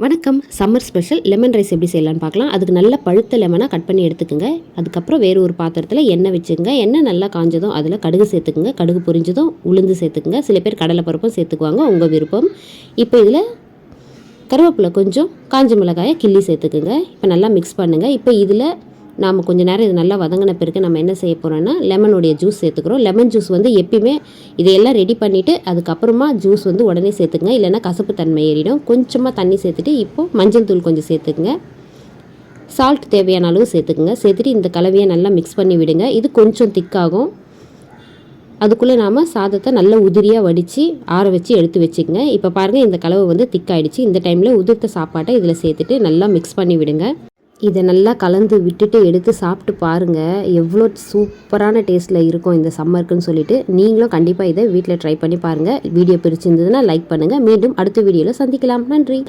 வணக்கம். Summer special lemon rice எப்படி செய்யலான்னு பார்க்கலாம். அதுக்கு நல்ல பழுத்த லெமனாக கட் பண்ணி எடுத்துக்கோங்க. அதுக்கப்புறம் வேறு ஒரு பாத்திரத்தில் எண்ணெய் வச்சுக்கோங்க. எண்ணெய் நல்லா காஞ்சதும் அதில் கடுகு சேர்த்துக்குங்க. கடுகு பொரிஞ்சதும் உளுந்து சேர்த்துக்குங்க. சில பேர் கடலைப்பருப்பும் சேர்த்துக்குவாங்க, உங்கள் விருப்பம். இப்போ இதில் கருவேப்பிலை கொஞ்சம், காஞ்ச மிளகாயை கிள்ளி சேர்த்துக்குங்க. இப்போ நல்லா மிக்ஸ் பண்ணுங்கள். இப்போ இதில் நாம் கொஞ்சம் நேரம் இது நல்லா வதங்கின பிறகு நம்ம என்ன செய்ய போகிறோன்னா லெமனுடைய ஜூஸ் சேர்த்துக்கிறோம். லெமன் ஜூஸ் வந்து எப்பயுமே இதையெல்லாம் ரெடி பண்ணிவிட்டு அதுக்கப்புறமா ஜூஸ் வந்து உடனே சேர்த்துக்குங்க, இல்லைன்னா கசப்பு தன்மை ஏறிடும். கொஞ்சமாக தண்ணி சேர்த்துட்டு இப்போது மஞ்சள் தூள் கொஞ்சம் சேர்த்துக்குங்க. சால்ட் தேவையான அளவு சேர்த்துக்குங்க. சேர்த்துட்டு இந்த கலவையை நல்லா மிக்ஸ் பண்ணி விடுங்க. இது கொஞ்சம் திக்காகும். அதுக்குள்ளே நாம் சாதத்தை நல்லா உதிரியாக வடித்து ஆற வச்சு எடுத்து வச்சுக்கோங்க. இப்போ பாருங்கள், இந்த கலவை வந்து திக்காயிடுச்சு. இந்த டைமில் உதிர்த்த சாப்பாட்டை இதில் சேர்த்துட்டு நல்லா மிக்ஸ் பண்ணி விடுங்க. இதை நல்லா கலந்து விட்டுட்டு எடுத்து சாப்பிட்டு பாருங்கள், எவ்வளோ சூப்பரான டேஸ்ட்டில் இருக்கும் இந்த சம்மருக்குன்னு சொல்லிட்டு. நீங்களும் கண்டிப்பாக இதை வீட்டில் ட்ரை பண்ணி பாருங்கள். வீடியோ பிடிச்சிருந்ததுன்னா லைக் பண்ணுங்கள். மீண்டும் அடுத்த வீடியோவில் சந்திக்கலாம். நன்றி.